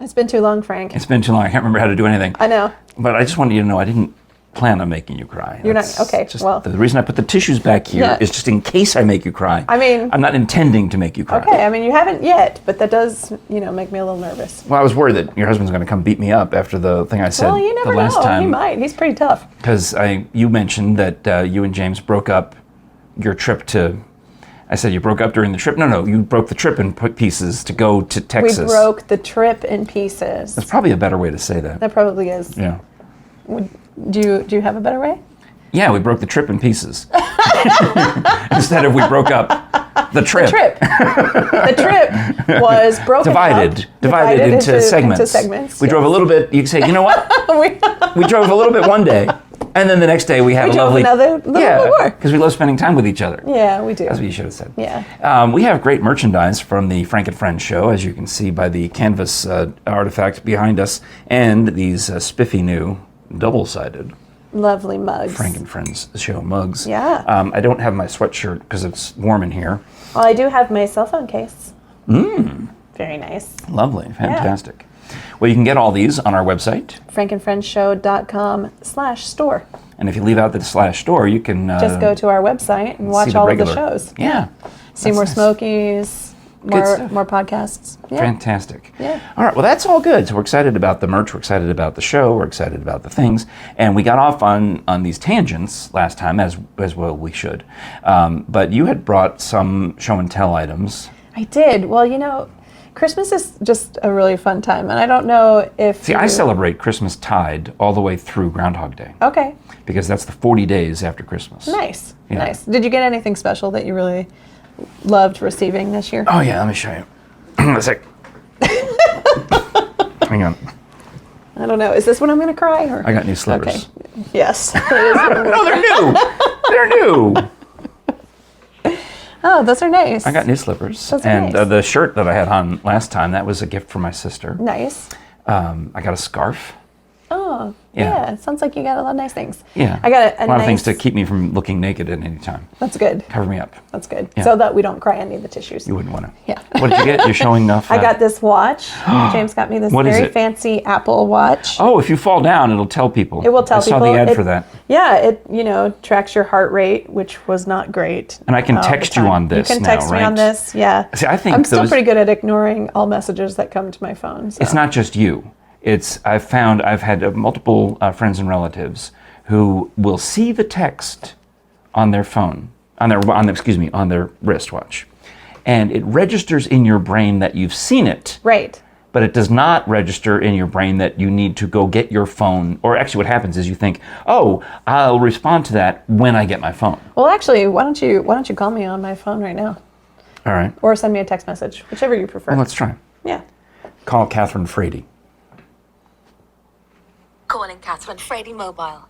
It's been too long, Frank. It's been too long. I can't remember how to do anything. I know. But I just wanted you to know I didn't plan on making you cry. You're not, okay, well. The reason I put the tissues back here is just in case I make you cry. I mean. I'm not intending to make you cry. Okay, I mean, you haven't yet, but that does, make me a little nervous. Well, I was worried that your husband's going to come beat me up after the thing I said well, you never the last know. time. He might. He's pretty tough. Because you mentioned that you and James broke up your trip to... I said you broke up during the trip. No, you broke the trip in pieces to go to Texas. We broke the trip in pieces. That's probably a better way to say that. That probably is. Yeah. Do you have a better way? Yeah, we broke the trip in pieces. Instead of we broke up the trip. The trip was broken divided into segments. We drove a little bit. You can say, you know what? we drove a little bit one day, and then the next day we had a lovely... another little bit more. Because we love spending time with each other. Yeah, we do. That's what you should have said. Yeah. We have great merchandise from the Frank and Friends show, as you can see by the canvas artifact behind us, and these spiffy new double-sided lovely mugs. Frank and Friends show mugs. Yeah. I don't have my sweatshirt because it's warm in here. Well, I do have my cell phone case. Very nice. Lovely. Fantastic. Yeah. Well, you can get all these on our website. frankandfriendshow.com/store. And if you leave out the /store, you can... just go to our website and watch all of the shows. Yeah. See more Smokies. More podcasts. Yeah. Fantastic. Yeah. All right. Well, that's all good. So we're excited about the merch. We're excited about the show. We're excited about the things. And we got off on these tangents last time, as well we should. But you had brought some show and tell items. I did. Well, Christmas is just a really fun time, and I don't know if... See, I celebrate Christmas tide all the way through Groundhog Day. Okay. Because that's the 40 days after Christmas. Nice. Yeah. Nice. Did you get anything special that you really loved receiving this year? Oh, yeah. Let me show you. A sec. Hang on. I don't know. Is this when I'm going to cry? Or? I got new slippers. Okay. Yes. No, they're new. They're new. Oh, those are nice. I got new slippers. Those are and nice. The shirt that I had on last time, that was a gift from my sister. Nice. I got a scarf. Oh, yeah. It sounds like you got a lot of nice things. Yeah. I got a lot nice... of things to keep me from looking naked at any time. That's good. Cover me up. That's good. Yeah. So that we don't cry any of the tissues. You wouldn't want to. Yeah. What did you get? You're showing enough. I got this watch. James got me this very fancy Apple watch. Oh, if you fall down, it'll tell people. It will tell people. I saw the ad for that. Yeah, it tracks your heart rate, which was not great. And I can text you on this now, right? You can text me on this, yeah. See, I think I'm still pretty good at ignoring all messages that come to my phone. So. It's not just you. I've had multiple friends and relatives who will see the text on their phone, on their wristwatch, and it registers in your brain that you've seen it. Right. But it does not register in your brain that you need to go get your phone. Or actually, what happens is you think, "Oh, I'll respond to that when I get my phone." Well, actually, why don't you call me on my phone right now? All right. Or send me a text message, whichever you prefer. Well, let's try. Yeah. Call Kathryn Frady. Calling Kathryn Frady mobile.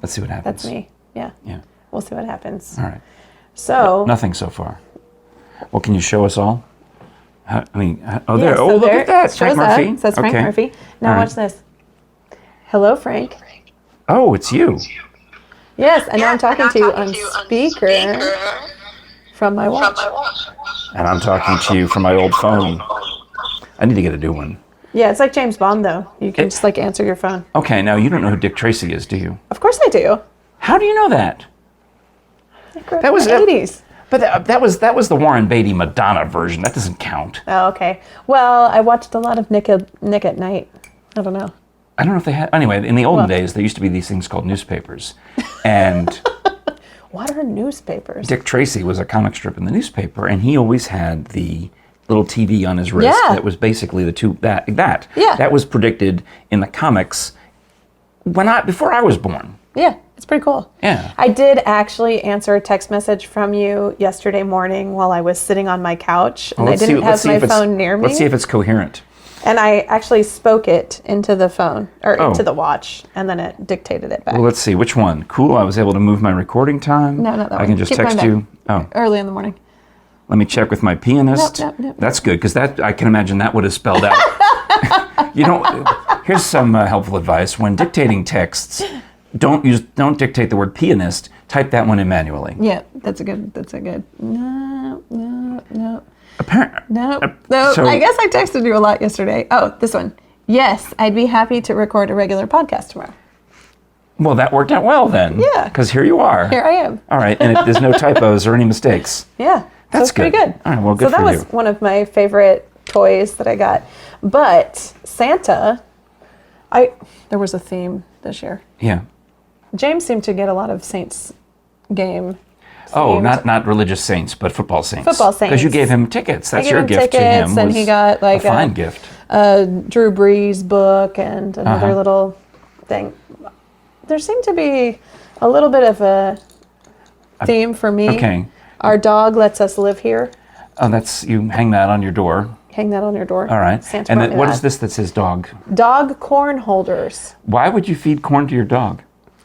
Let's see what happens. That's me. Yeah. Yeah. We'll see what happens. All right. So. Nothing so far. Well, can you show us all? There. Yeah, Oh, so look at that. Frank Murphy. It says Frank Okay. Murphy. Now All watch this. Hello, Frank. Oh, it's you. Yes, and now I'm talking to you on speaker from my watch. And I'm talking to you from my old phone. I need to get a new one. Yeah, it's like James Bond, though. You can just answer your phone. Okay, now you don't know who Dick Tracy is, do you? Of course I do. How do you know that? That was the 80s. But that was the Warren Beatty Madonna version. That doesn't count. Oh, okay. Well, I watched a lot of Nick at Night. I don't know. I don't know if they had... Anyway, in the olden days, there used to be these things called newspapers. And... What are newspapers? Dick Tracy was a comic strip in the newspaper, and he always had the little TV on his wrist that was basically that was predicted in the comics before I was born. Yeah, it's pretty cool. Yeah. I did actually answer a text message from you yesterday morning while I was sitting on my couch, and I didn't have my phone near me. Let's see if it's coherent. And I actually spoke it into the phone, or into the watch, and then it dictated it back. Well, let's see. Which one? Cool, I was able to move my recording time. No, not that one. I can just text you. Oh. Early in the morning. Let me check with my pianist. Nope. That's good, because I can imagine that would have spelled out. Here's some helpful advice. When dictating texts, don't dictate the word pianist. Type that one in manually. Yeah, that's a good. No. Apparently. No. So, I guess I texted you a lot yesterday. Oh, this one. Yes, I'd be happy to record a regular podcast tomorrow. Well, that worked out well then. Yeah. Because here you are. Here I am. All right, and there's no typos or any mistakes. Yeah. That's pretty good. All right, well, good so for that you. was one of my favorite toys that I got. But Santa, there was a theme this year. Yeah. James seemed to get a lot of Saints game. Oh, themed. not religious saints, but football saints. Football saints. Because you gave him tickets. That's your gift to tickets, him. and he got like a fine gift. Drew Brees book and another little thing. There seemed to be a little bit of a theme for me. Okay. Our dog lets us live here. Oh, you hang that on your door. Hang that on your door. All right. Santa And brought me what that. is this that says dog? Dog corn holders. Why would you feed corn to your dog?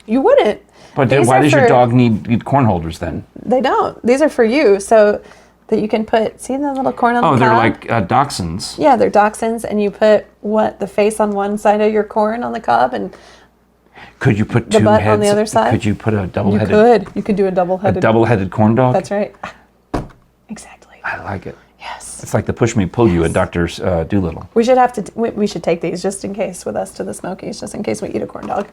You wouldn't. But These why are does your for- dog need corn holders then? They don't. These are for you, so that you can see the little corn on the Oh, cob? they're like dachshunds. Yeah, they're dachshunds, and you put the face on one side of your corn on the cob, and Could you put the two butt heads? on the other side? Could you put a double-headed? You could do a double-headed. Double-headed corn dog? That's right. Exactly. I like it. Yes. It's like the push me pull you in Dr. Doolittle. We should we should take these just in case with us to the Smokies, just in case we eat a corn dog.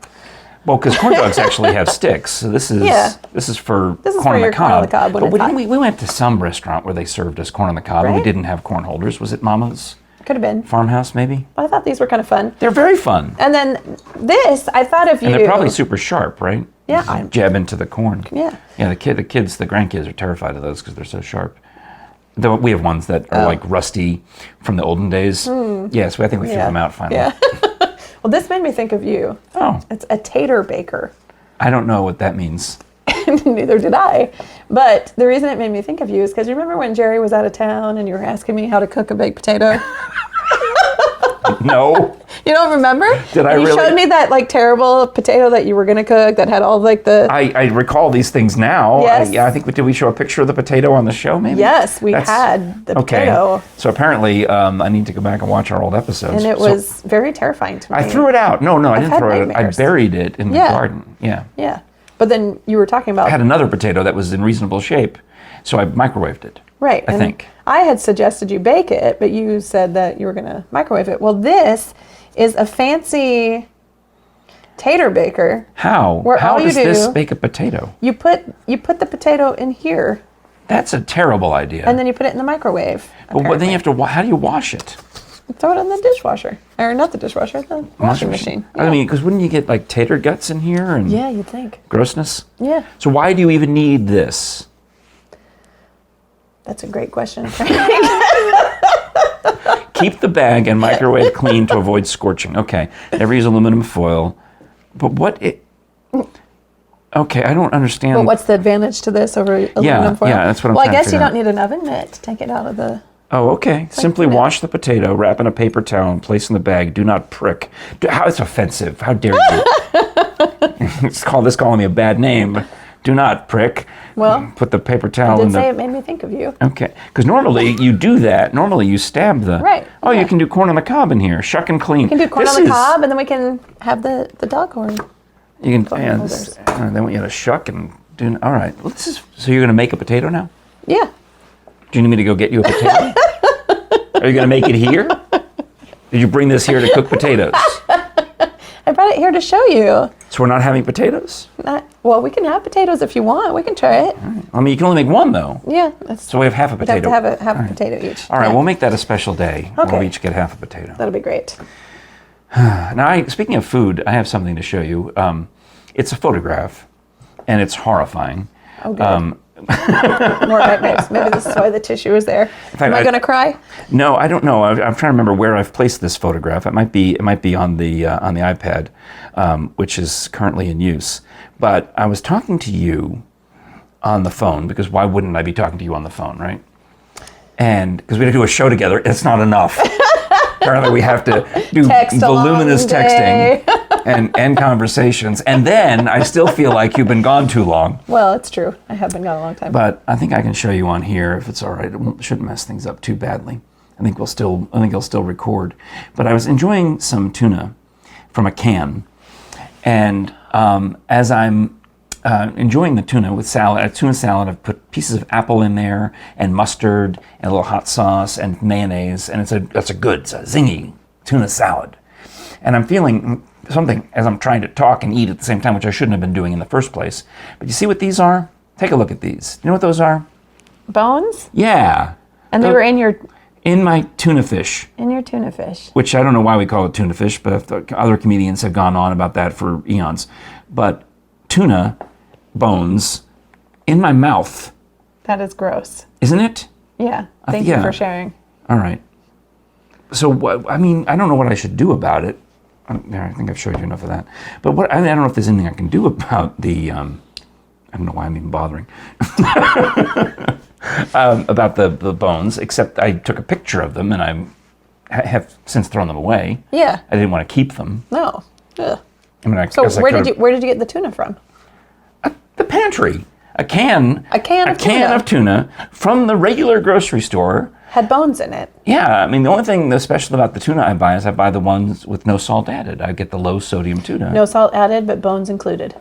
Well, because corn dogs actually have sticks, so this is for corn on the your corn on the cob when But it's hot. we went to some restaurant where they served us corn on the cob, and we Right. didn't have corn holders. Was it Mama's Could have been. Farmhouse, maybe? I thought these were kind of fun. They're very fun, And then this, I thought of you. and they're probably super sharp, right? Yeah. You jab into the corn. Yeah. Yeah, the grandkids are terrified of those because they're so sharp. Though we have ones that are like rusty from the olden days. Yes, I think we threw them out finally. Yeah. Well, this made me think of you. Oh, It's a Tater Baker. I don't know what that means. Neither did I. But the reason it made me think of you is because you remember when Jerry was out of town and you were asking me how to cook a baked potato? No. You don't remember? Did I you really? showed me that like terrible potato that you were going to cook that had all like the... I recall these things now. Yes. I think did we show a picture of the potato on the show? Maybe. Yes, we had the potato. So apparently, I need to go back and watch our old episodes. And it So was very terrifying to me. I threw it out. No, I didn't had throw it. I nightmares. buried it in the garden. Yeah. Yeah. But then you were talking about... I had another potato that was in reasonable shape, so I microwaved it. Right. I think. I had suggested you bake it, but you said that you were going to microwave it. Well, this is a fancy Tater Baker. How? Where How all you does this do- bake a potato? You put the potato in here, That's a terrible idea. and then you put it in the microwave. But then you have to. How do you wash it? Throw it in the dishwasher, or not the dishwasher, the washing machine. I mean, because wouldn't you get like tater guts in here and Yeah, you'd think. grossness? Yeah, So why do you even need this? that's a great question. Keep the bag and microwave clean to avoid scorching. Okay. Never use aluminum foil. But okay, I don't understand. But what's the advantage to this over aluminum foil? yeah, that's what I'm Well, I trying to guess you figure don't need an oven mitt to take it out of the... Oh, okay. Simply wash the potato, wrap in a paper towel, and place in the bag. Do not prick. How it's offensive. How dare you? It's calling me a bad name. Do not prick. Well, put the paper I towel did in say the... it made me think of you. Okay. Because normally you do that. Normally you stab the... Right, Oh, you yeah. can do corn on the cob in here. Shuck and clean. We can do corn on the cob, and then we can have the dog corn. You can... corn Yeah, holders. they want you to shuck and do... All right. Well, so you're going to make a potato now? Yeah. Do you need me to go get you a potato? Are you going to make it here? Did you bring this here to cook potatoes? I brought it here to show you. So we're not having potatoes? Well, we can have potatoes if you want. We can try it. I mean, you can only make one, though. Yeah. So we have half a We'd have potato. to have half a potato each. All right, Yeah. we'll make that a special day where Okay. we each get half a potato. That'll be great. Now, speaking of food, I have something to show you. It's a photograph, and it's horrifying. Oh, good. More nightmares. Maybe this is why the tissue is there. fact, Am I going to cry? No, I don't know. I'm trying to remember where I've placed this photograph. It might be on the iPad, which is currently in use. But I was talking to you on the phone, because why wouldn't I be talking to you on the phone, right? And because we had to do a show together, it's not enough. Apparently we have to do Text a long voluminous day. texting and conversations. And then I still feel like you've been gone too long. Well, it's true. I have been gone a long time. But I think I can show you on here if it's all right. It shouldn't mess things up too badly. I think I'll still record. But I was enjoying some tuna from a can. And as I'm enjoying the tuna with salad, tuna salad, I've put pieces of apple in there and mustard and a little hot sauce and mayonnaise, and it's a zingy tuna salad. And I'm feeling something as I'm trying to talk and eat at the same time, which I shouldn't have been doing in the first place. But you see what these are? Take a look at these. You know what those are? Bones? Yeah. And they were in my tuna fish. In your tuna fish. Which I don't know why we call it tuna fish, but other comedians have gone on about that for eons. But tuna bones in my mouth. That is gross. Isn't it? Yeah. Thank you for sharing. All right. So, I mean, I don't know what I should do about it. I think I've showed you enough of that. But I don't know if there's anything I can do about the, I don't know why I'm even bothering, about the bones, except I took a picture of them and I have since thrown them away. Yeah. I didn't want to keep them. No. Ugh. I mean, so where did you get the tuna from? The pantry. A can of tuna from the regular grocery store. Had bones in it. Yeah, I mean, the only thing that's special about the tuna I buy is I buy the ones with no salt added. I get the low sodium tuna. No salt added, but bones included.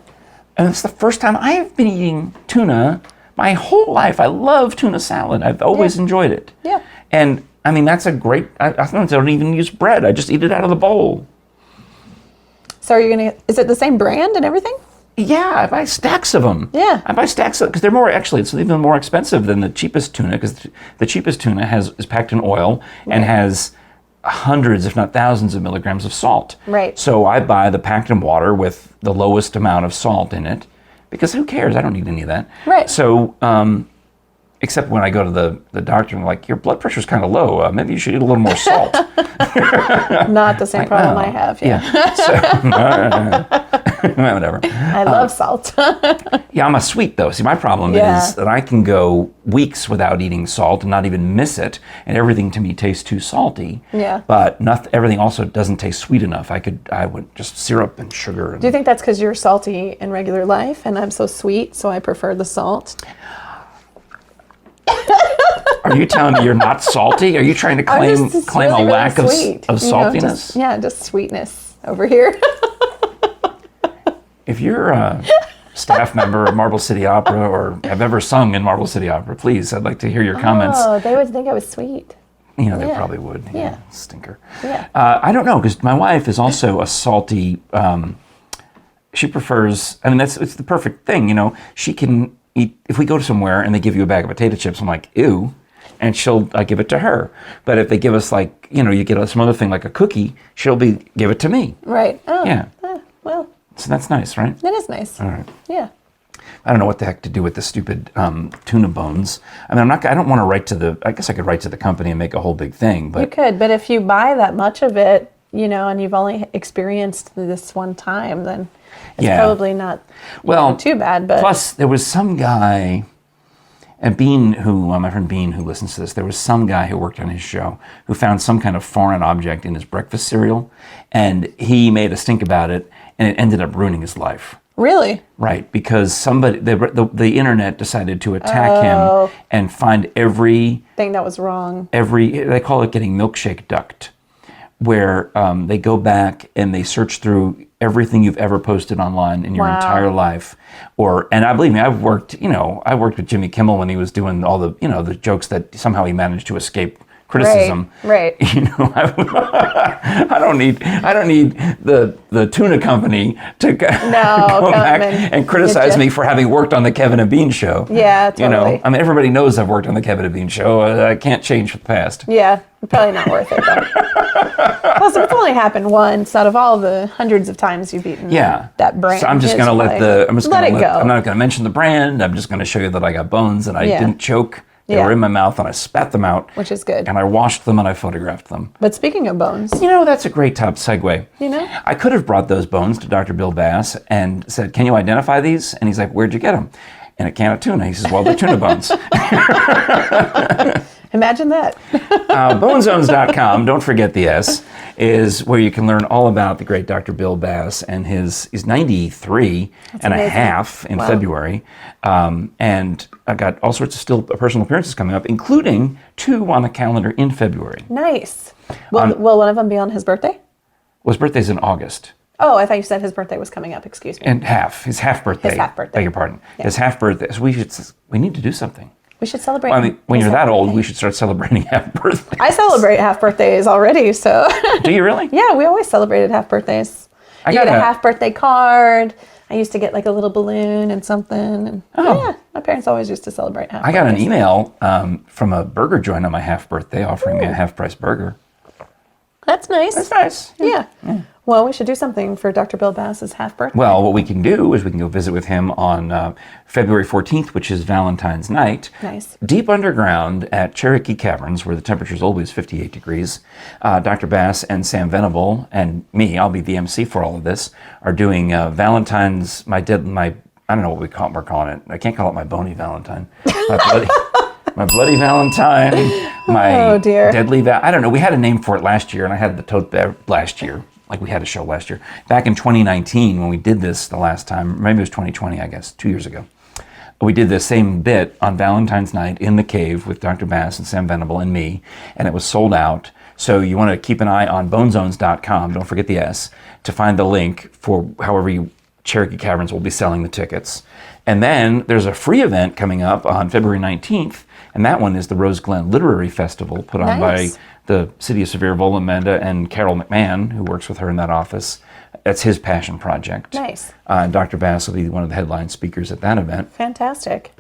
And it's the first time I've been eating tuna my whole life. I love tuna salad. I've always enjoyed it. Yeah. And I mean, that's a great, I don't even use bread. I just eat it out of the bowl. So are you is it the same brand and everything? Yeah, I buy stacks of them. Yeah. I buy stacks because they're more, actually, it's even more expensive than the cheapest tuna because the cheapest tuna is packed in oil and has hundreds, if not thousands of milligrams of salt. Right. So I buy the packed in water with the lowest amount of salt in it because who cares? I don't need any of that. Right. So, except when I go to the doctor and like, your blood pressure's kind of low. Maybe you should eat a little more salt. Not the same problem I have. Yeah. So, whatever. I love salt. Yeah, I'm a sweet though. See, my problem is that I can go weeks without eating salt and not even miss it, and everything to me tastes too salty. Yeah. But everything also doesn't taste sweet enough. I would just syrup and sugar. Do you think that's because you're salty in regular life, and I'm so sweet, so I prefer the salt? Are you telling me you're not salty? Are you trying to claim really, a lack of saltiness? Just sweetness over here. If you're a staff member of Marble City Opera or have ever sung in Marble City Opera, please, I'd like to hear your comments. Oh, they would think I was sweet. You know, they probably would. Yeah. Stinker. Yeah. I don't know, because my wife is also a salty, she prefers, I mean, it's the perfect thing, you know. She can eat, if we go somewhere and they give you a bag of potato chips, I'm like, ew. And I give it to her. But if they give us like, you know, you get some other thing like a cookie, give it to me. Right. Oh. Yeah. Well. So that's nice, right? That is nice. All right. Yeah. I don't know what the heck to do with the stupid tuna bones. I mean, I don't want to write to I guess I could write to the company and make a whole big thing, but. You could, but if you buy that much of it, you know, and you've only experienced this one time, then it's probably not too bad. But plus, there was some guy, and Bean, my friend Bean, who listens to this, there was some guy who worked on his show who found some kind of foreign object in his breakfast cereal, and he made a stink about it, and it ended up ruining his life. Really? Right, because the internet decided to attack him and find every thing that was wrong. They call it getting milkshake ducked, where they go back and they search through everything you've ever posted online in your entire life. And I believe me, I worked with Jimmy Kimmel when he was doing all the, you know, the jokes that somehow he managed to escape criticism. Right. You know, I don't need the tuna company to go back and criticize me for having worked on the Kevin and Bean show. Yeah, totally. You know, I mean, everybody knows I've worked on the Kevin and Bean show. I can't change the past. Yeah, probably not worth it though. Plus, it's only happened once out of all the hundreds of times you've eaten that brand. So I'm just going to let it go. I'm not going to mention the brand. I'm just going to show you that I got bones and I didn't choke. They were in my mouth and I spat them out. Which is good. And I washed them and I photographed them. But speaking of bones. You know, that's a great top segue. You know? I could have brought those bones to Dr. Bill Bass and said, can you identify these? And he's like, where'd you get them? In a can of tuna. He says, well, they're tuna bones. Imagine that. Bonezones.com, don't forget the S, is where you can learn all about the great Dr. Bill Bass and he's 93 and a half in February. And I got all sorts of still personal appearances coming up, including 2 on the calendar in February. Nice. Will one of them be on his birthday? Well, his birthday's in August. Oh, I thought you said his birthday was coming up. Excuse me. And his half birthday. His half birthday. Beg your pardon. Yeah. His half birthday. So we need to do something. We should celebrate. Well, I mean, when his you're that half old, birthday. we should start celebrating half birthdays. I celebrate half birthdays already, so. Do you really? Yeah, we always celebrated half birthdays. I You got get a a- half birthday card. I used to get like a little balloon and something. And yeah, my parents always used to celebrate half I got an birthdays. email from a burger joint on my half birthday offering me a half price burger. That's nice. That's nice. Yeah. Well, we should do something for Dr. Bill Bass's half birthday. Well, what we can do is we can go visit with him on February 14th, which is Valentine's night. Nice. Deep underground at Cherokee Caverns, where the temperature is always 58 degrees. Dr. Bass and Sam Venable and me, I'll be the MC for all of this, are doing Valentine's, I don't know what we're calling it. I can't call it my bony Valentine. My bloody Valentine, my dear. deadly I don't know. We had a name for it last year, and I had the tote bag last year. Like we had a show last year. Back in 2019, when we did this the last time, maybe it was 2020, I guess, 2 years ago. We did the same bit on Valentine's night in the cave with Dr. Bass and Sam Venable and me, and it was sold out. So you want to keep an eye on bonezones.com, don't forget the S, to find the link for however you Cherokee Caverns will be selling the tickets. And then there's a free event coming up on February 19th, and that one is the Rose Glen Literary Festival put on Nice. by the City of Severe Amanda and Carol McMahon, who works with her in that office. That's his passion project. Nice. Dr. Bass will be one of the headline speakers at that event. Fantastic.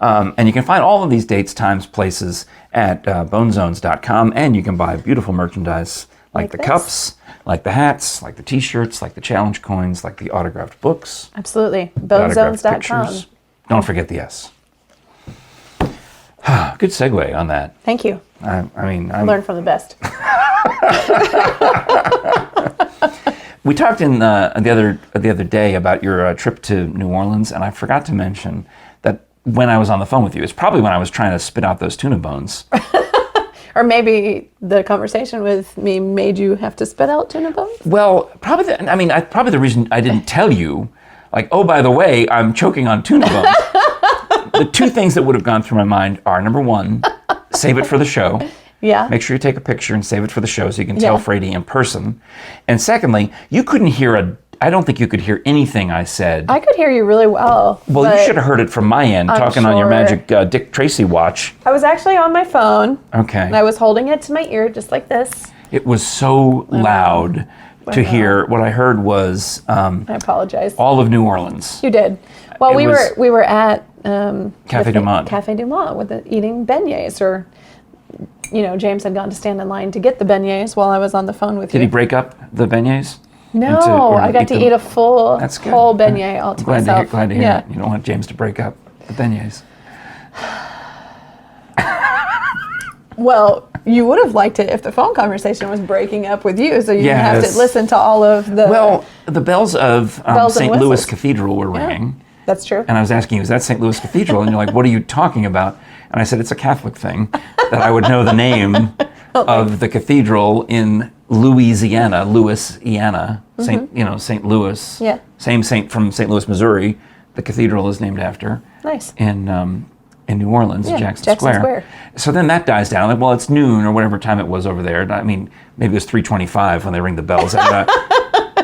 And you can find all of these dates, times, places at bonezones.com, and you can buy beautiful merchandise like the this. cups, like the hats, like the t-shirts, like the challenge coins, like the autographed books, Absolutely. the autographed Bonezones.com. pictures. Don't forget the S. Good segue on that. Thank you. I mean, Learn from the best. we talked in the other day about your trip to New Orleans, and I forgot to mention that when I was on the phone with you, it's probably when I was trying to spit out those tuna bones. Or maybe the conversation with me made you have to spit out tuna bones? Well, probably the reason I didn't tell you, like, oh, by the way, I'm choking on tuna bones. The two things that would have gone through my mind are, number one, save it for the show. Yeah. Make sure you take a picture and save it for the show so you can tell Yeah. Frady in person. And secondly, you couldn't hear I don't think you could hear anything I said. I could hear you really well. Well, but you should have heard it from my end, I'm talking on your sure. magic Dick Tracy watch. I was actually on my phone. Okay. And I was holding it to my ear just like this. It was so loud to hear. What I heard was I apologize. all of New Orleans. You did. Well, It was- we were at Café du Monde. Café du Monde with eating beignets, or James had gone to stand in line to get the beignets while I was on the phone with Did you. he break up the beignets? No, or I got to them? eat a full That's good. whole beignet all to Glad myself. to hear Yeah. it. You don't want James to break up the beignets. Well, you would have liked it if the phone conversation was breaking up with you, so you didn't have Yes. to listen to all of the. Well, the bells of Bells and St. Louis whistles. Cathedral were ringing. That's true. And I was asking you, is that St. Louis Cathedral? And you're like, what are you talking about? And I said, it's a Catholic thing, that I would know the name of the cathedral in Louisiana, St. Louis. Yeah. Same saint from St. Louis, Missouri. The cathedral is named after. Nice. In New Orleans, Yeah, Jackson Jackson Square. Square. So then that dies down. Like, well, it's noon or whatever time it was over there. I mean, maybe it was 3:25 when they ring the bells. And,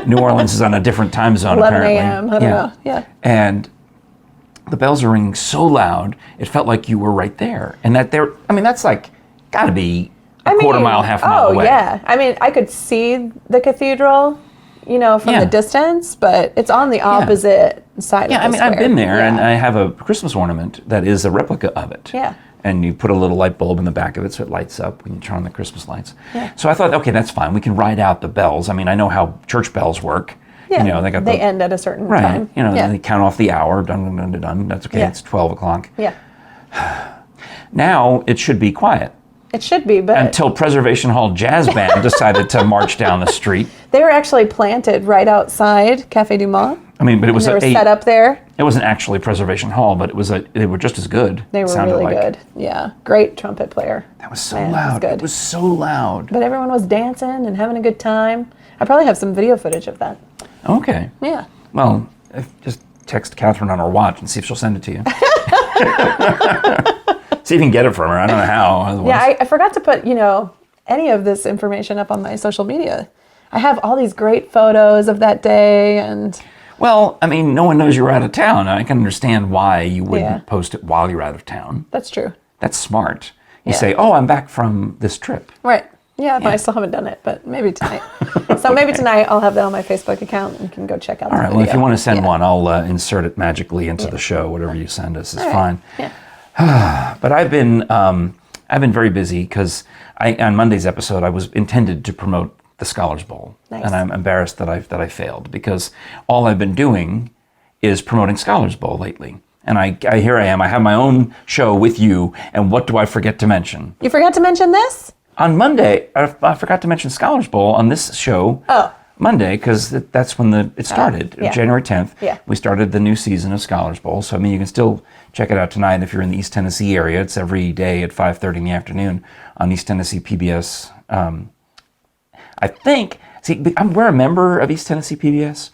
New Orleans is on a different time zone, 11 apparently. a.m. I don't know. Yeah. And the bells are ringing so loud, it felt like you were right there. And that's like, gotta be a quarter mile, half mile away. Oh, yeah. I mean, I could see the cathedral, from Yeah. the distance, but it's on the opposite side Yeah, of I the mean, square. I've been there, Yeah. and I have a Christmas ornament that is a replica of it. Yeah. And you put a little light bulb in the back of it so it lights up when you turn on the Christmas lights. Yeah. So I thought, okay, that's fine. We can ride out the bells. I mean, I know how church bells work. Yeah. They got they end at a certain right. time. And they count off the hour. Dun, dun, dun, dun, dun. That's okay. Yeah. It's 12 o'clock. Yeah. Now it should be quiet It should be, but until Preservation Hall Jazz Band decided to march down the street. they were actually planted right outside Café du Monde. I mean, but it was They were set up there. It wasn't actually Preservation Hall, but they were just as good. They it were sounded really like. good. Yeah. Great trumpet player. That was so Man, it was loud. good. It was so loud. But everyone was dancing and having a good time. I probably have some video footage of that. Okay. Yeah. Well, just text Kathryn on her watch and see if she'll send it to you. See if you can get it from her. I don't know how. Otherwise. Yeah, I forgot to put, any of this information up on my social media. I have all these great photos of that day, and Well, I mean, no one knows you're out of town. I can understand why you wouldn't Yeah. post it while you're out of town. That's true. That's smart. You Yeah. say, oh, I'm back from this trip. Right. Yeah, but I still haven't done it, but maybe tonight. So maybe tonight I'll have that on my Facebook account and you can go check out the All right, video. well, if you want to send one, I'll insert it magically into the show. Whatever you send us is fine. Yeah. But I've been very busy because on Monday's episode I was intended to promote the Scholars Bowl, Nice. and I'm embarrassed that I failed because all I've been doing is promoting Scholars Bowl lately. And here I am. I have my own show with you, and what do I forget to mention? You forgot to mention this? On Monday, I forgot to mention Scholars Bowl on this show. Oh. Monday, because that's when it started, yeah. January 10th. Yeah. We started the new season of Scholars Bowl. So, I mean, you can still check it out tonight if you're in the East Tennessee area. It's every day at 5:30 in the afternoon on East Tennessee PBS. I think, we're a member of East Tennessee PBS,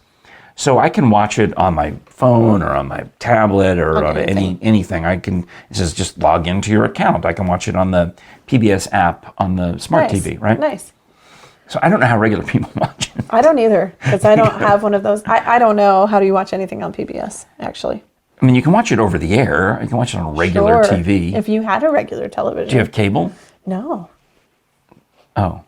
so I can watch it on my phone or on my tablet or on anything. It says just log into your account. I can watch it on the PBS app on the smart TV, right? Nice. So I don't know how regular people watch it. I don't either, because I don't have one of those. I don't know how do you watch anything on PBS, actually. I mean, you can watch it over the air. You can watch it on regular Sure. TV. If you had a regular television. Do you have cable? No. Oh.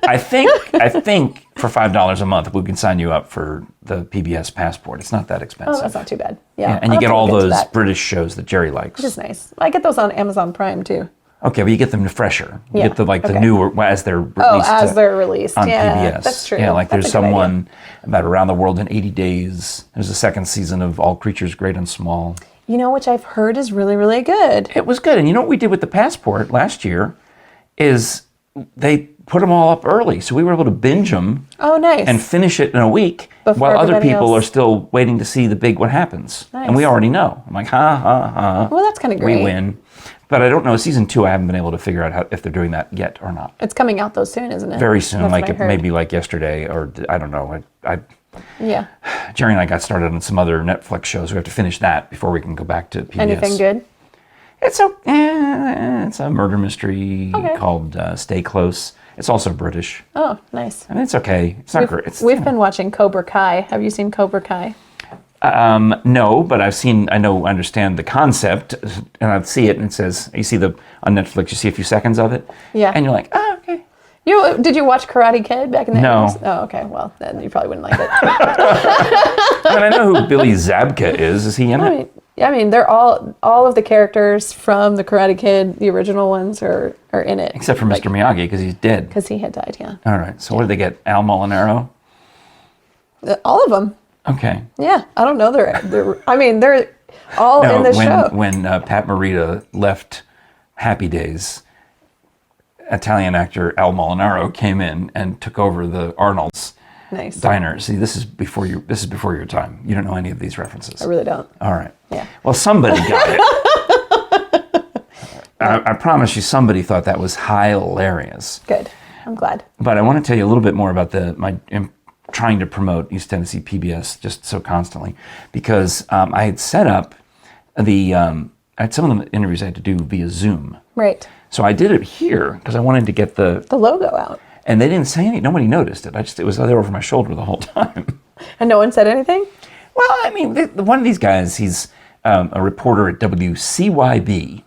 I think for $5 a month we can sign you up for the PBS Passport. It's not that expensive. Oh, that's not too bad. Yeah. And you I'll get have to all look into those that. British shows that Jerry likes. Which is nice. I get those on Amazon Prime, too. Okay, but you get them fresher. You Yeah, get the okay. newer as they're released. Oh, as they're released. On Yeah, PBS. that's true. Yeah, like That's there's a good idea. someone about Around the World in 80 Days. There's a second season of All Creatures Great and Small. You know, which I've heard is really, really good. It was good. And you know what we did with the Passport last year is they put them all up early. So we were able to binge them Oh, nice. and finish it in a week Before while other everybody people else. are still waiting to see the big what happens. Nice. And we already know. I'm like, ha, ha, ha. Well, that's kind of great. We win. But I don't know. Season 2, I haven't been able to figure out if they're doing that yet or not. It's coming out though soon, isn't it? Very soon, That's like what I heard. maybe like yesterday, or I don't know. Yeah. Jerry and I got started on some other Netflix shows. We have to finish that before we can go back to PBS. Anything good? It's a murder mystery called Stay Close. It's also British. Oh, nice. I mean, it's okay. It's not great. We've been watching Cobra Kai. Have you seen Cobra Kai? No, but understand the concept, and I'd see it, and it says, you see on Netflix, you see a few seconds of it. Yeah. And you're like, oh, okay. Did you watch Karate Kid back in the No. 80s? Oh, okay. Well, then you probably wouldn't like it. I mean, I know who Billy Zabka is. Is he in it? I mean, they're all of the characters from the Karate Kid, the original ones, are in it. Except for Mr. Miyagi, because he's dead. Because he had died, yeah. All right. So what did they get? Al Molinaro? All of them. Okay. Yeah. I don't know. They're all in the show. When Pat Morita left Happy Days, Italian actor Al Molinaro came in and took over the Arnold's Nice. diner. See, this is before your time. You don't know any of these references. I really don't. All right. Yeah. Well, somebody got it. I promise you, somebody thought that was hilarious. Good. I'm glad. But I want to tell you a little bit more about trying to promote East Tennessee PBS just so constantly, because I had set up I had some of the interviews I had to do via Zoom. Right. So I did it here because I wanted to get the logo out. And they didn't say anything. Nobody noticed it. It was there over my shoulder the whole time. And no one said anything? Well, I mean, one of these guys, he's a reporter at WCYB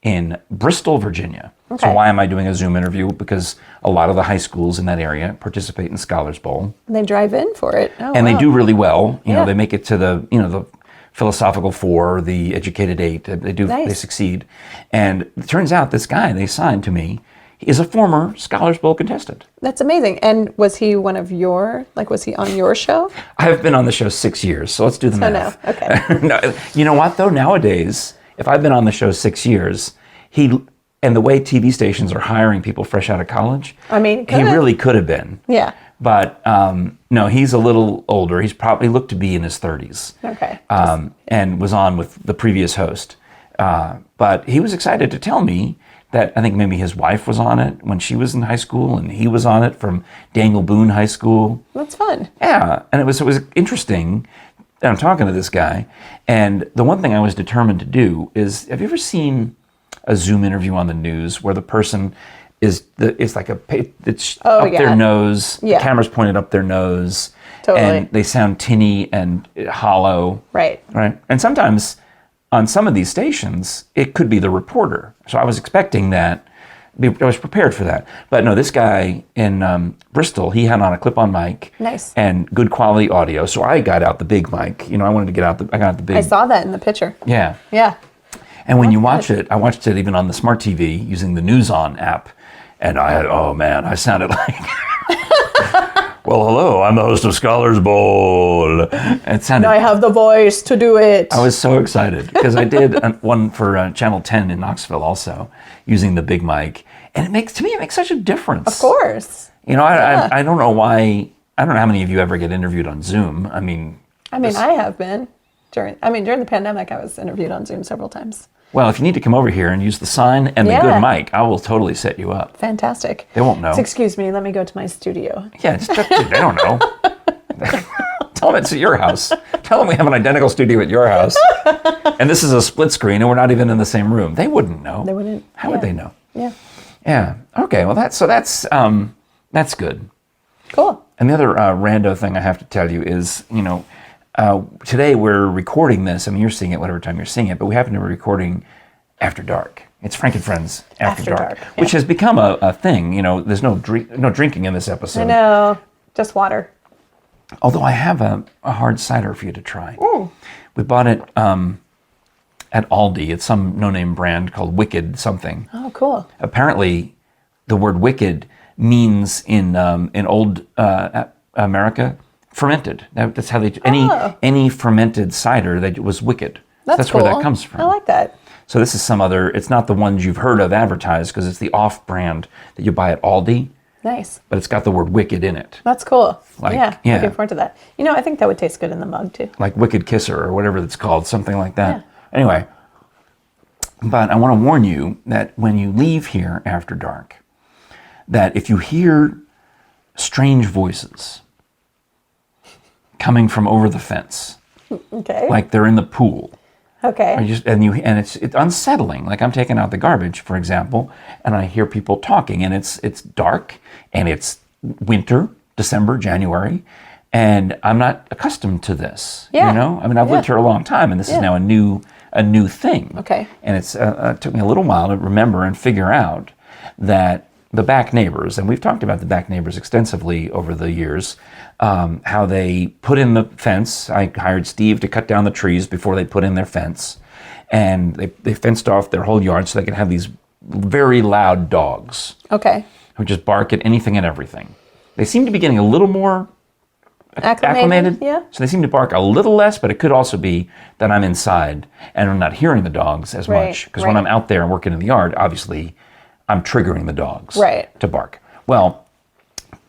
in Bristol, Virginia. Okay. So why am I doing a Zoom interview? Because a lot of the high schools in that area participate in Scholars Bowl. And they drive in for it. Oh, And wow. they do really well. You know, Yeah. they make it to the Philosophical 4, the Educated 8. They Nice. succeed. And it turns out this guy they signed to me is a former Scholars Bowl contestant. That's amazing. And was he was he on your show? I've been on the show 6 years, so let's do the math. no, okay. No, you know what, though? Nowadays, if I've been on the show 6 years, and the way TV stations are hiring people fresh out of college, I mean, he really could have been. Yeah. But no, he's a little older. He's probably looked to be in his 30s. Okay. And was on with the previous host. But he was excited to tell me that I think maybe his wife was on it when she was in high school, and he was on it from Daniel Boone High School. That's fun. Yeah, and it was interesting. And I'm talking to this guy, and the one thing I was determined to do is, have you ever seen a Zoom interview on the news where the person it's like it's up Oh, yeah. their nose, Yeah. the camera's pointed up their nose, Totally. And they sound tinny and hollow. Right. Right. And sometimes on some of these stations, it could be the reporter. So I was expecting that. I was prepared for that. But no, this guy in Bristol, he had on a clip-on mic. Nice. And good quality audio. So I got out the big mic. I wanted to get out I got out the big. I saw that in the picture. Yeah. Yeah. And when you watch it, I watched it even on the smart TV using the News On app. And I sounded like, well, hello, I'm the host of Scholars Bowl. It sounded. I have the voice to do it. I was so excited because I did one for Channel 10 in Knoxville also using the big mic. And it makes such a difference. Of course. I don't know why, I don't know how many of you ever get interviewed on Zoom. I have been. During the pandemic, I was interviewed on Zoom several times. Well, if you need to come over here and use the sign and the good mic, I will totally set you up. Fantastic. They won't know. Excuse me, let me go to my studio. Yeah, they don't know. Tell them it's at your house. Tell them we have an identical studio at your house. And this is a split screen and we're not even in the same room. They wouldn't know. They wouldn't. How would they know? Yeah. Yeah. Okay, well that's good. Cool. And the other rando thing I have to tell you is, today we're recording this. You're seeing it whatever time you're seeing it, but we happen to be recording after dark. It's Frank and Friends After Dark, which has become a thing. There's no drinking in this episode. I know, just water. Although I have a hard cider for you to try. Ooh. We bought it at Aldi. It's some no-name brand called Wicked something. Oh, cool. Apparently, the word wicked means in old America fermented. That's how they any fermented cider that was wicked. That's cool. where that comes from. I like that. So this is some other. It's not the ones you've heard of advertised because it's the off-brand that you buy at Aldi. Nice. But it's got the word wicked in it. That's cool. Yeah. Looking forward to that. I think that would taste good in the mug too. Like Wicked Kisser or whatever it's called, something like that. Yeah. Anyway, but I want to warn you that when you leave here after dark, that if you hear strange voices coming from over the fence, Okay. like they're in the pool, Okay. and it's unsettling. Like I'm taking out the garbage, for example, and I hear people talking, and it's dark, and it's winter, December, January, and I'm not accustomed to this. Yeah. I've lived here a long time, and this is now a new thing. Okay. And it took me a little while to remember and figure out that the back neighbors, and we've talked about the back neighbors extensively over the years, how they put in the fence. I hired Steve to cut down the trees before they put in their fence. And they fenced off their whole yard so they could have these very loud dogs. Okay. Who just bark at anything and everything. They seem to be getting a little more acclimated. Yeah. So they seem to bark a little less, but it could also be that I'm inside and I'm not hearing the dogs as much. Because when I'm out there and working in the yard, obviously I'm triggering the dogs to bark. Well,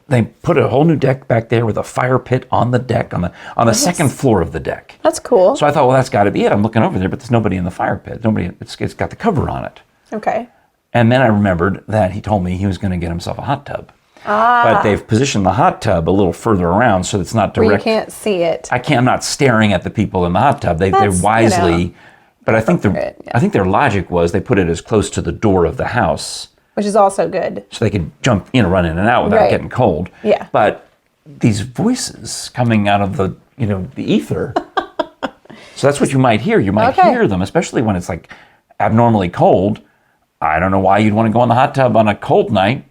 they put a whole new deck back there with a fire pit on the deck, on the second floor of the deck. That's cool. So I thought, well, that's got to be it. I'm looking over there, but there's nobody in the fire pit. It's got the cover on it. Okay. And then I remembered that he told me he was going to get himself a hot tub. But they've positioned the hot tub a little further around so it's not direct. Where you can't see it. I'm not staring at the people in the hot tub. They're wisely, but I think their logic was they put it as close to the door of the house. Which is also good. So they could jump, run in and out without getting cold. Yeah. But these voices coming out of the ether. So that's what you might hear. You might hear them, especially when it's like abnormally cold. I don't know why you'd want to go in the hot tub on a cold night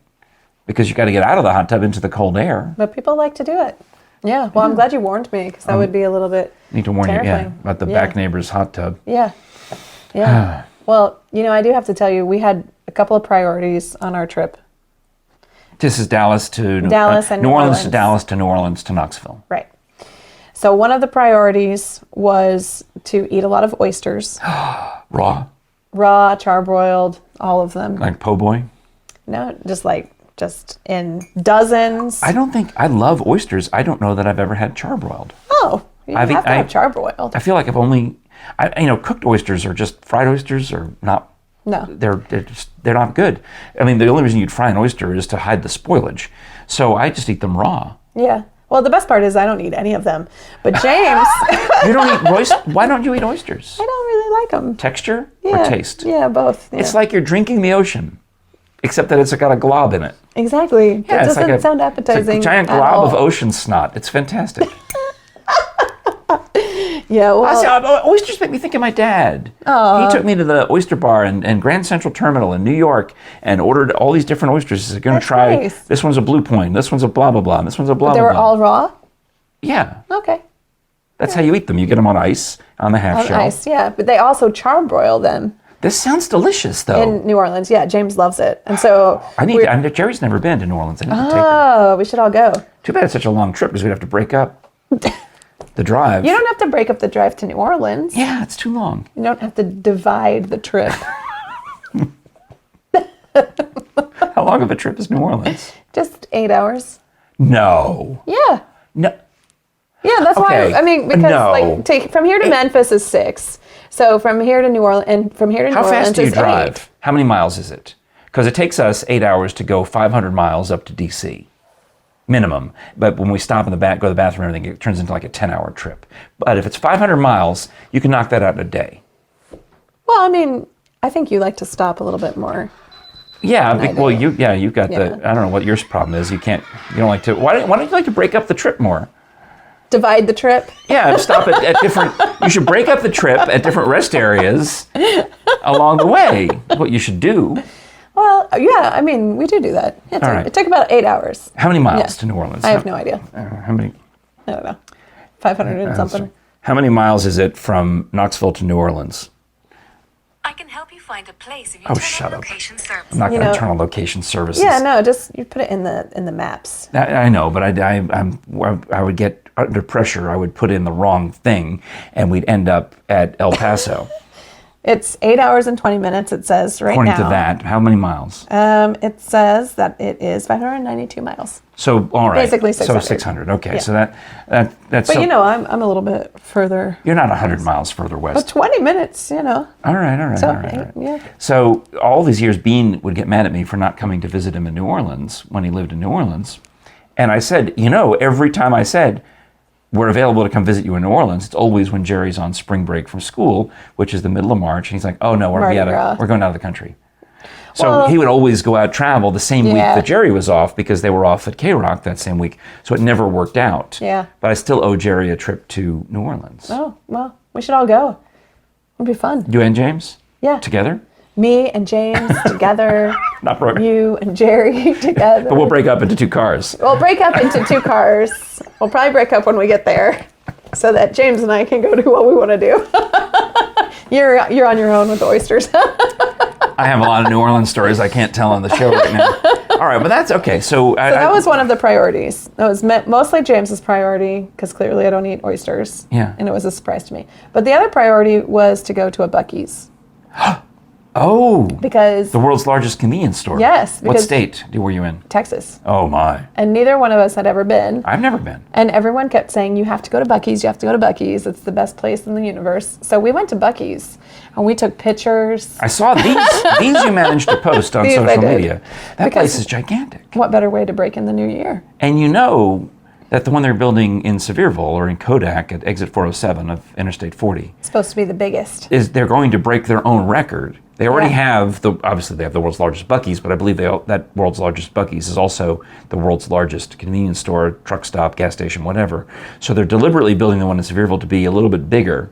because you got to get out of the hot tub into the cold air. But people like to do it. Yeah. Well, I'm glad you warned me because that would be a little bit need to warn terrifying. you, about the back neighbor's hot tub. Yeah. Yeah. Well, I do have to tell you, we had a couple of priorities on our trip. This is Dallas to and New Orleans to Dallas to New Orleans to Knoxville. Right. So one of the priorities was to eat a lot of oysters. Raw, charbroiled, all of them. Like po' boy? No, just in dozens. I love oysters. I don't know that I've ever had charbroiled. Oh, you have to have charbroiled. I feel like I've only, cooked oysters or just fried oysters are not. No, they're not good. The only reason you'd fry an oyster is to hide the spoilage. So I just eat them raw. Yeah. Well, the best part is I don't eat any of them. But James, you don't eat oysters. Why don't you eat oysters? I don't really like them. Texture or taste? Yeah, both. Yeah. It's like you're drinking the ocean. except that it's got a glob in it. Exactly. Yeah, It it's like doesn't sound appetizing. It's a giant at glob of all. ocean snot. It's fantastic. Yeah, well, Oysters make me think of my dad. He took me to the oyster bar in Grand Central Terminal in New York and ordered all these different oysters. He said, "Going to That's try. nice. This one's a blue point. This one's a blah blah blah. And this one's a blah they blah were blah." all raw? Yeah, Okay. that's how you eat them. You get them on ice on the half On shell. ice, yeah. But they also charbroil them This sounds delicious, though. in New Orleans. Yeah, James loves it. And so Jerry's never been to New Orleans. I need to take her. oh, we should all go. Too bad it's such a long trip because we'd have to break up the drive. You don't have to break up the drive to New Orleans. Yeah, it's too long. You don't have to divide the trip. How long of a trip is New Orleans? Just 8 hours. No. Yeah. No. Yeah, that's Okay. why. I mean, because No. like take from here to Memphis is 6. So from here to New Orleans and from here to New How Orleans fast do you is drive? 8. How many miles is it? Because it takes us 8 hours to go 500 miles up to D.C. minimum. But when we stop in the back, go to the bathroom, and everything, it turns into like a 10-hour trip. But if it's 500 miles, you can knock that out in a day. Well, I mean, I think you like to stop a little bit more. Yeah, well, do. you've got the. I don't know what your problem is. You don't like to. Why don't you like to break up the trip more? Divide the trip. Yeah, stop at different. You should break up the trip at different rest areas along the way. What you should do. Well, yeah, I mean, we do that. Yeah, All right. It took about 8 hours. How many miles Yeah. to New Orleans? I have no idea. How many? I don't know. 500 and something. How many miles is it from Knoxville to New Orleans? I can help you find a place if you Oh, turn shut on up. location service. I'm not You going to know- turn on location services. Yeah, no, just you put it in the maps. I know, but I would get under pressure. I would put in the wrong thing, and we'd end up at El Paso. It's 8 hours and 20 minutes, it says right According now. to that, how many miles? It says that it is 592 miles. So all right, basically So 600. 600. Okay, Yeah. so that's. But so, you know, I'm a little bit further. you're not 100 miles further But west. 20 minutes, you know. All right. So, all right. yeah. So all these years, Bean would get mad at me for not coming to visit him in New Orleans when he lived in New Orleans, and I said, every time I said, we're available to come visit you in New Orleans, it's always when Jerry's on spring break from school, which is the middle of March. And he's like, oh no, we're Mardi Gras. going out of the country. So Well, he would always go out travel the same week Yeah. that Jerry was off because they were off at K-Rock that same week. So it never worked out. Yeah. But I still owe Jerry a trip to New Orleans. Oh, well, we should all go. It'll be fun. You and James? Yeah. Together? Me and James together. Not broken. You and Jerry together. But we'll break up into 2 cars. We'll break up into 2 cars. We'll probably break up when we get there so that James and I can go do what we want to do. You're on your own with the oysters. I have a lot of New Orleans stories I can't tell on the show right now. All right, but that's okay. So That was one of the priorities. That was mostly James's priority because clearly I don't eat oysters. Yeah. And it was a surprise to me. But the other priority was to go to a Buc-ee's Oh, because the world's largest convenience store. Yes, What because- state were you in? Texas. Oh my. And neither one of us had ever been. I've never been. And everyone kept saying, you have to go to Buc-ee's, you have to go to Buc-ee's. It's the best place in the universe. So we went to Buc-ee's and we took pictures. I saw these you managed to post on These I social did. media. That Because- place is gigantic. What better way to break in the new year? And you know that the one they're building in Sevierville or in Kodak at exit 407 of Interstate 40 It's supposed to be the biggest. is they're going to break their own record. They already Yeah. have obviously they have the world's largest Buc-ee's, but I believe that world's largest Buc-ee's is also the world's largest convenience store, truck stop, gas station, whatever. So they're deliberately building the one in Sevierville to be a little bit bigger.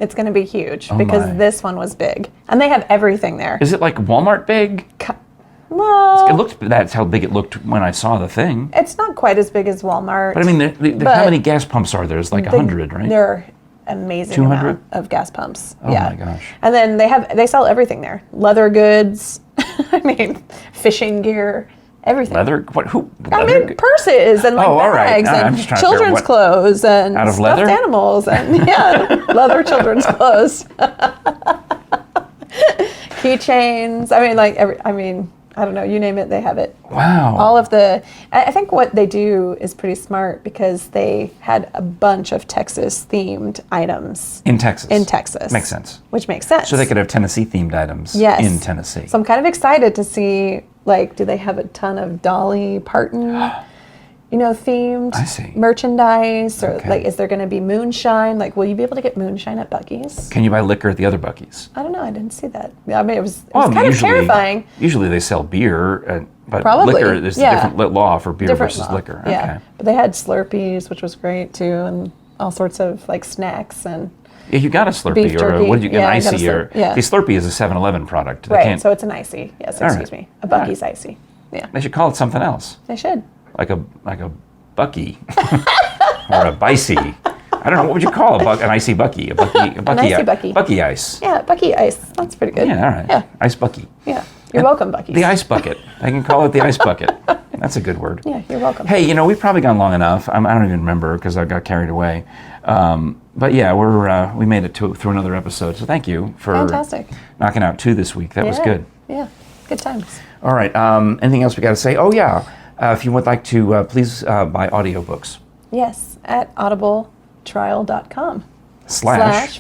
It's going to be huge because my. this one was big. And they have everything there. Is it like Walmart big? Well, That's how big it looked when I saw the thing. it's not quite as big as Walmart. But I mean, But how many gas pumps are there? There's like 100, right? There are amazing 200? amount of gas pumps. Oh my gosh. And then they sell everything there. Leather goods, I mean, fishing gear, everything. Leather? What? Who? I Leather? mean, purses and like Oh, all right. bags I'm and just trying to figure out children's what- clothes and Out of stuffed leather? animals and leather children's clothes. Keychains. I mean, I don't know, you name it, they have it. Wow. All of I think what they do is pretty smart because they had a bunch of Texas themed items in Texas. Makes sense. Which makes sense. So they could have Tennessee themed items Yes. in Tennessee. So I'm kind of excited to see, like, do they have a ton of Dolly Parton themed I see. merchandise, or Okay. like, is there going to be moonshine? Like, will you be able to get moonshine at Buc-ee's? Can you buy liquor at the other Buc-ee's? I don't know. I didn't see that. I mean, it was Well, kind of terrifying. Usually they sell beer, but Probably, liquor, there's yeah. a different law for beer Different versus law. liquor. Yeah, Okay. but they had Slurpees, which was great too, and all sorts of like snacks and. Yeah, you got a Slurpee Beef or jerky. what did you get? Yeah, An I got a icy or yeah. see, Slurpee is a 7-Eleven product. They Right, can't, so it's an icy. Yes, All excuse right. me. A Buc-ee's icy. Yeah, they should call it something else, they should. like a Buc-ee or a Bicey. I don't know, what would you call an icy Buc-ee? A Buc-ee, icy Buc-ee. Buc-ee ice. Yeah, Buc-ee ice. That's pretty good. Yeah, all right. Yeah, Ice Buc-ee. yeah. You're welcome, Buc-ee's. The ice bucket. I can call it the ice bucket. That's a good word. Yeah, you're welcome. Hey, we've probably gone long enough. I don't even remember because I got carried away. But yeah, we made it through another episode. So thank you for Fantastic. knocking out 2 this week. That was good. Yeah, good times. All right. Anything else we got to say? Oh yeah. If you would like to, please buy audiobooks. Yes, at audibletrial.com. /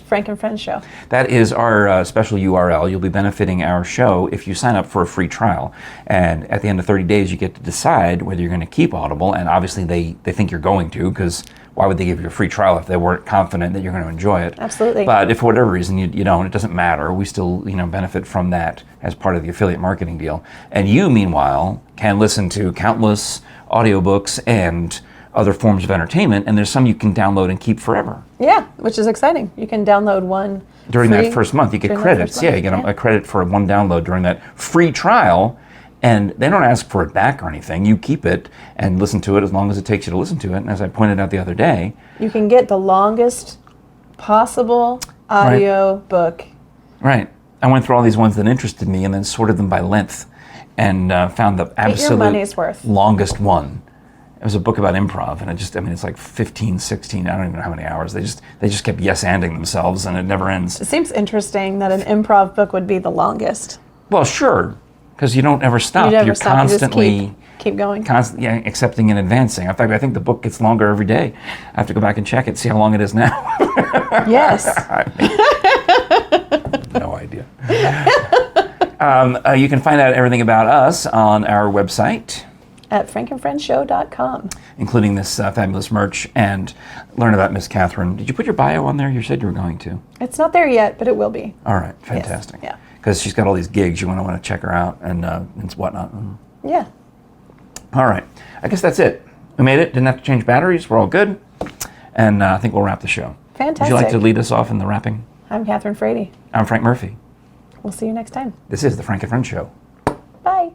Frank and Friends Show. That is our special URL. You'll be benefiting our show if you sign up for a free trial. And at the end of 30 days, you get to decide whether you're going to keep Audible. And obviously, they think you're going to, because why would they give you a free trial if they weren't confident that you're going to enjoy it? Absolutely. But if for whatever reason you don't, it doesn't matter. We still benefit from that as part of the affiliate marketing deal. And you, meanwhile, can listen to countless audiobooks and other forms of entertainment, and there's some you can download and keep forever. Yeah, which is exciting. You can download one During free that first month, you get during that credits. first Yeah, month. you get a credit for one download during that free trial, and they don't ask for it back or anything. You keep it and listen to it as long as it takes you to listen to it. And as I pointed out the other day, You can get the longest possible audio book. right, I went through all these ones that interested me and then sorted them by length and found the Get your absolute money's worth. longest one. It was a book about improv, and it's like 15, 16, I don't even know how many hours. They just kept yes-anding themselves, and it never ends. It seems interesting that an improv book would be the longest. Well, sure, because you don't ever stop. You never You're stop. You just constantly keep going. accepting and advancing. In fact, I think the book gets longer every day. I have to go back and check it, see how long it is now. Yes. No idea. You can find out everything about us on our website, At frankandfriendshow.com. including this fabulous merch, and learn about Miss Cathryn. Did you put your bio on there? You said you were going to. It's not there yet, but it will be. All right, fantastic. Yeah. Because she's got all these gigs. You want to check her out and whatnot. Yeah. All right. I guess that's it. We made it. Didn't have to change batteries. We're all good. And I think we'll wrap the show. Fantastic. Would you like to lead us off in the wrapping? I'm Catherine Frady. I'm Frank Murphy. We'll see you next time. This is the Frank and Friends Show. Bye.